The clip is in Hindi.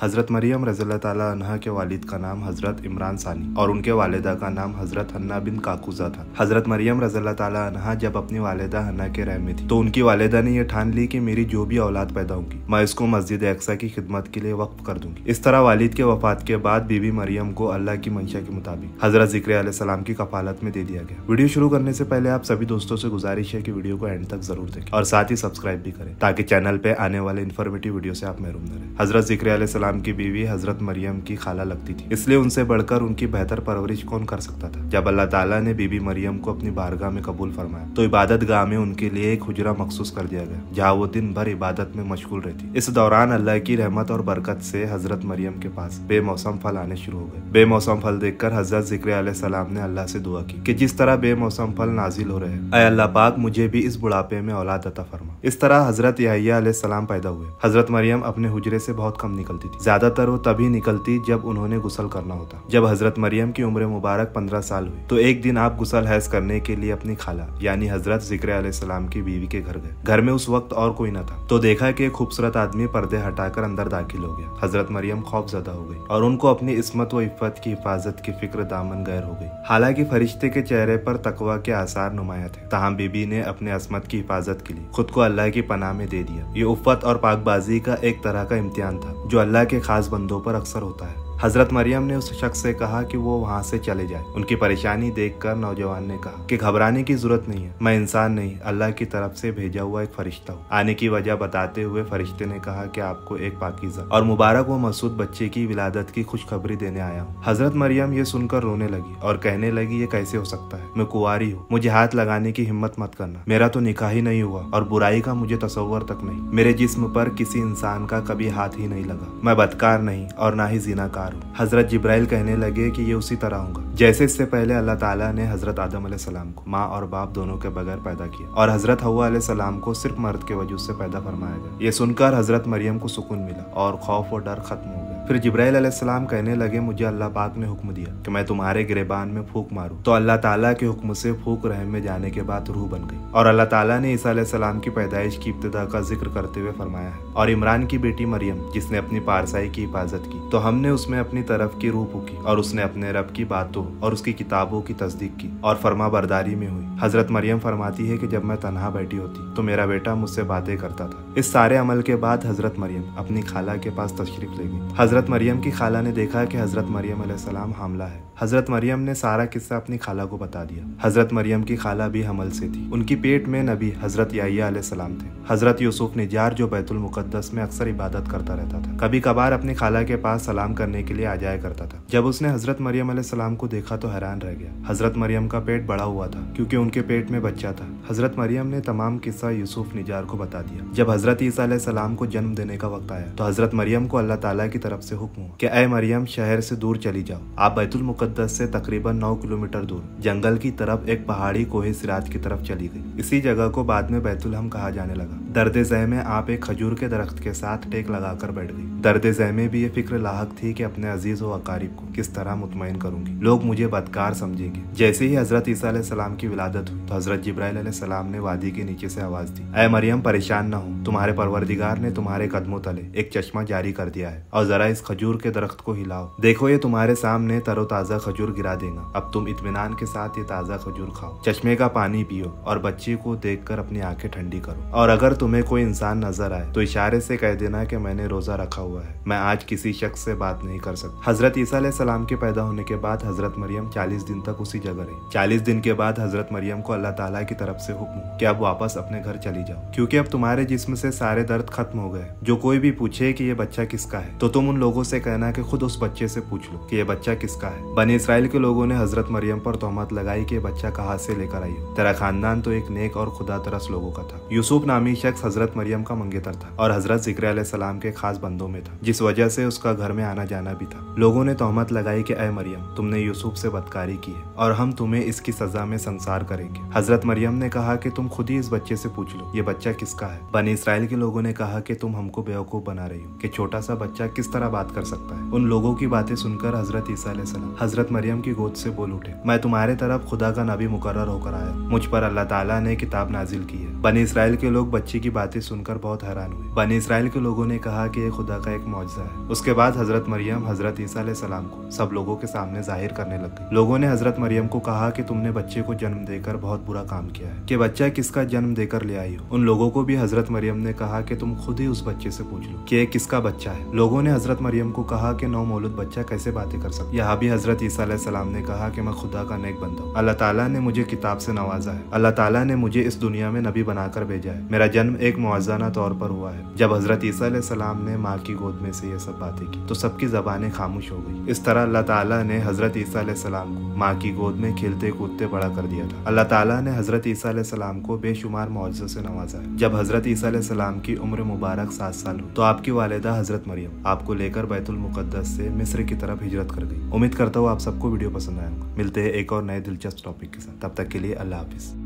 हजरत मरियम रज़ियल्लाहु ताला अन्हा के वालिद का नाम हजरत इमरान सानी और उनके वालिदा का नाम हजरत हन्ना बिन काकूजा था। हजरत मरियम रज़ियल्लाहु ताला अन्हा जब अपनी वालिदा हन्ना के रहम में थी तो उनकी वालिदा ने यह ठान ली कि मेरी जो भी औलाद पैदा होगी मैं इसको मस्जिद अक्सा की खिदमत के लिए वक्फ कर दूंगी। इस तरह वालिद के वफात के बाद बीबी मरियम को अल्लाह की मंशा के मुताबिक हजरत ज़िक्र अलैहिस्सलाम की कफालत में दे दिया गया। वीडियो शुरू करने से पहले आप सभी दोस्तों से गुजारिश है कि वीडियो को एंड तक जरूर देखें और साथ ही सब्सक्राइब भी करें ताकि चैनल पे आने वाले इन्फॉर्मेटिव वीडियो से आप महरूम न रहें। हजरत ज़िक्र अलैहिस्सलाम की बीवी हजरत मरियम की खाला लगती थी, इसलिए उनसे बढ़कर उनकी बेहतर परवरिश कौन कर सकता था। जब अल्लाह ताला ने बीबी मरियम को अपनी बारगाह में कबूल फरमाया तो इबादत गाह में उनके लिए एक हुजरा मखसूस कर दिया गया जहाँ वो दिन भर इबादत में मशगूल रहती। इस दौरान अल्लाह की रहमत और बरकत से हजरत मरियम के पास बेमौसम फल आने शुरू हो गए। बेमौसम फल देखकर हजरत ज़िक्र अलैहिस्सलाम ने अल्लाह से दुआ की कि जिस तरह बेमौसम फल नाजिल हो रहे हैं, ऐ अल्लाह पाक मुझे भी इस बुढ़ापे में औलाद अता फरमा। इस तरह हजरत यहया अलैहिस्सलाम पैदा हुए। हजरत मरियम अपने हुजरे से बहुत कम निकलती थी, ज्यादातर वो तभी निकलती जब उन्होंने गुस्ल करना होता। जब हजरत मरियम की उम्र मुबारक 15 साल हुई तो एक दिन आप गुस्ल हैज करने के लिए अपनी खाला यानी हजरत ज़िक्र अलैहिस्सलाम की बीवी के घर गए। घर में उस वक्त और कोई न था तो देखा कि एक खूबसूरत आदमी पर्दे हटाकर अंदर दाखिल हो गया। हजरत मरियम खौफजदा हो गई और उनको अपनी इस्मत व इफ़्फ़त की हिफाजत की फिक्र दामन गैर हो गई। हालांकि फरिश्ते के चेहरे पर तकवा के आसार नुमाया थे, ताहम बीबी ने अपने असमत की हिफाजत के लिए खुद को अल्लाह की पनाह में दे दिया। ये उफ़्फ़त और पाकबाजी का एक तरह का इम्तिहान था जो अल्लाह के खास बंदों पर अक्सर होता है। हजरत मरियम ने उस शख्स से कहा कि वो वहाँ से चले जाए। उनकी परेशानी देखकर नौजवान ने कहा कि घबराने की जरूरत नहीं है, मैं इंसान नहीं अल्लाह की तरफ से भेजा हुआ एक फरिश्ता हूँ। आने की वजह बताते हुए फरिश्ते ने कहा कि आपको एक पाकीज़ा और मुबारक व मसूद बच्चे की विलादत की खुशखबरी देने आया हूँ। हजरत मरियम ये सुनकर रोने लगी और कहने लगी ये कैसे हो सकता है, मैं कुंवारी हूँ, मुझे हाथ लगाने की हिम्मत मत करना, मेरा तो निकाह ही नहीं हुआ और बुराई का मुझे तसव्वुर तक नहीं, मेरे जिस्म पर किसी इंसान का कभी हाथ ही नहीं लगा, मैं बदकार नहीं और ना ही ज़िनाकार। हजरत जिब्राइल कहने लगे कि ये उसी तरह होगा जैसे इससे पहले अल्लाह ताला ने हजरत आदम अलैहिस्सलाम को माँ और बाप दोनों के बगैर पैदा किया और हजरत हव्वा अलैहिस्सलाम को सिर्फ मर्द के वजूद से पैदा फरमाया गया। ये सुनकर हजरत मरियम को सुकून मिला और खौफ और डर खत्म हो गया। फिर जिब्राइल अलैहिस्सलाम कहने लगे मुझे अल्लाह पाक ने हुक्म दिया कि मैं तुम्हारे गिरेबान में फूंक मारूं, तो अल्लाह ताला के हुक्म से फूंक रहम में जाने के बाद रूह बन गई और अल्लाह ताला ने ईसा अलैहिस्सलाम की पैदाइश की इब्तिदा का जिक्र करते हुए फरमाया है और इमरान की बेटी मरियम जिसने अपनी पारसाई की हिफाजत की तो हमने उसमें अपनी तरफ की रूह फूकी और उसने अपने रब की बातों और उसकी किताबों की तस्दीक की और फरमा बरदारी में हुई। हजरत मरियम फरमाती है कि जब मैं तन्हा बैठी होती तो मेरा बेटा मुझसे बातें करता था। इस सारे अमल के बाद हजरत मरियम अपनी खाला के पास तशरीफ ले गई। हजरत मरियम की खाला ने देखा कि हजरत मरियम अलैहिस्सलाम हामला है। हजरत मरियम ने सारा किस्सा अपनी खाला को बता दिया। हजरत मरियम की खाला भी हमल से थी, उनकी पेट में नबी हजरत यहया अलैहिस्सलाम थे। हजरत यूसुफ निजार जो बैतुल मुकद्दस में अक्सर इबादत करता रहता था कभी कभार अपनी खाला के पास सलाम करने के लिए आ जाया करता था। जब उसने हजरत मरियम अलैहिस्सलाम को देखा तो हैरान रह गया। हजरत मरियम का पेट बड़ा हुआ था क्योंकि उनके पेट में बच्चा था। हजरत मरियम ने तमाम किस्सा यूसुफ निजार को बता दिया। जब हजरत ईसा अलैहिस्सलाम को जन्म देने का वक्त आया तो हजरत मरियम को अल्लाह ताला की तरफ से हुक्म हुआ कि ऐ मरियम शहर से दूर चली जाओ। आप बैतुल मुकद्दस से तकरीबन 9 किलोमीटर दूर जंगल की तरफ एक पहाड़ी कोहे सिरात की तरफ चली गई। इसी जगह को बाद में बैतुल हम कहा जाने लगा। दर्द ज़ह में आप एक खजूर के दरख्त के साथ टेक लगाकर बैठ गई। दर्द ज़ह में भी ये फिक्र लाहक थी कि अपने अजीज व अकारिब को किस तरह मुतमईन करूंगी, लोग मुझे बदकार समझेंगे। जैसे ही हजरत ईसा अलैहिस्सलाम की विलादत हुई तो हजरत जिब्राइल अलैहिस्सलाम ने वादी के नीचे से आवाज दी, ऐ मरियम परेशान न हो, तुम्हारे परवरदिगार ने तुम्हारे कदमों तले एक चश्मा जारी कर दिया है और जरा इस खजूर के दरख्त को हिलाओ, देखो ये तुम्हारे सामने तरोताजा खजूर गिरा देगा। अब तुम इत्मीनान के साथ ये ताजा खजूर खाओ, चश्मे का पानी पियो और बच्चे को देखकर अपनी आंखें ठंडी करो और अगर तुम्हें कोई इंसान नजर आए तो इशारे से कह देना कि मैंने रोजा रखा हुआ है, मैं आज किसी शख्स से बात नहीं कर सकता। हजरत ईसा अलैहिस्सलाम के पैदा होने के बाद हजरत मरियम 40 दिन तक उसी जगह रही। 40 दिन के बाद हजरत मरियम को अल्लाह ताला की तरफ से हुक्म कि अब वापस अपने घर चली जाओ क्योंकि अब तुम्हारे जिस्म से सारे दर्द खत्म हो गए। जो कोई भी पूछे कि ये बच्चा किसका है तो तुम उन लोगों से कहना कि खुद उस बच्चे से पूछ लो कि ये बच्चा किसका है। बनी इसराइल के लोगों ने हजरत मरियम पर तोहमत लगाई कि ये बच्चा कहाँ से लेकर आई हो, तेरा खानदान तो एक नेक और खुदा तरस लोगों का था। यूसुफ नामी शख्स हजरत मरियम का मंगेतर था और हजरत ज़िक्र अलैहिस्सलाम के खास बंदों में था, जिस वजह से उसका घर में आना जाना भी था। लोगों ने तोहमत लगाई कि ऐ मरियम तुमने यूसुफ से बदकारी की है और हम तुम्हें इसकी सजा में संसार करेंगे। हजरत मरियम ने कहा कि तुम खुद ही इस बच्चे से पूछ लो ये बच्चा किसका है। बनी इसराइल के लोगों ने कहा कि तुम हमको बेवकूफ बना रही हो कि छोटा सा बच्चा किस तरह बात कर सकता है। उन लोगों की बातें सुनकर हजरत ईसा अलैहिस्सलाम हजरत मरियम की गोद से बोल उठे, मैं तुम्हारे तरफ खुदा का नबी मुकर्रर होकर आया, मुझ पर अल्लाह ताला ने किताब नाजिल की है। बनी इसराइल के लोग बच्ची की बातें सुनकर बहुत हैरान हुए। बनी इसराइल के लोगों ने कहा कि ये खुदा का एक मौजज़ा है। उसके बाद हजरत मरियम हजरत ईसा अलैहिस्सलाम को सब लोगों के सामने जाहिर करने लग गई। लोगों ने हजरत मरियम को कहा कि तुमने बच्चे को जन्म देकर बहुत बुरा काम किया है, कि बच्चा किसका जन्म देकर ले आई हो। उन लोगों को भी हजरत मरियम ने कहा कि तुम खुद ही उस बच्चे से पूछ लो कि ये किसका बच्चा है। लोगों ने हजरत मरियम को कहा कि नौमौलूद बच्चा कैसे बातें कर सकता। यहाँ भी हजरत ईसा अलैहिस्सलाम ने कहा कि मैं खुदा का नेक बंदा हूँ। अल्लाह ताला ने मुझे किताब से नवाजा है। अल्लाह ताला ने मुझे इस दुनिया में नबी बनाकर भेजा है। मेरा जन्म एक मुअज्जज़ाना तौर पर हुआ है। जब हजरत ईसा अलैहिस्सलाम ने माँ की गोद में से ये सब बातें की तो सबकी ज़बानें खामोश हो गई। इस तरह अल्लाह ताला ने हजरत ईसा अलैहिस्सलाम को माँ की गोद में खेलते कूदते बड़ा कर दिया था। अल्लाह ताला ने हजरत ईसा अलैहिस्सलाम को बेशुमार मौजज़ों से नवाजा है। जब हजरत ईसा अलैहिस्सलाम की उम्र मुबारक 7 साल हुई तो आपकी वालिदा हजरत मरियम आपको लेकर बैतुल मुक़द्दस से मिस्र की तरफ हिजरत कर गई। उम्मीद करता हूँ आप सबको वीडियो पसंद आया होगा। मिलते हैं एक और नए दिलचस्प टॉपिक के साथ। तब तक के लिए अल्लाह हाफिज़।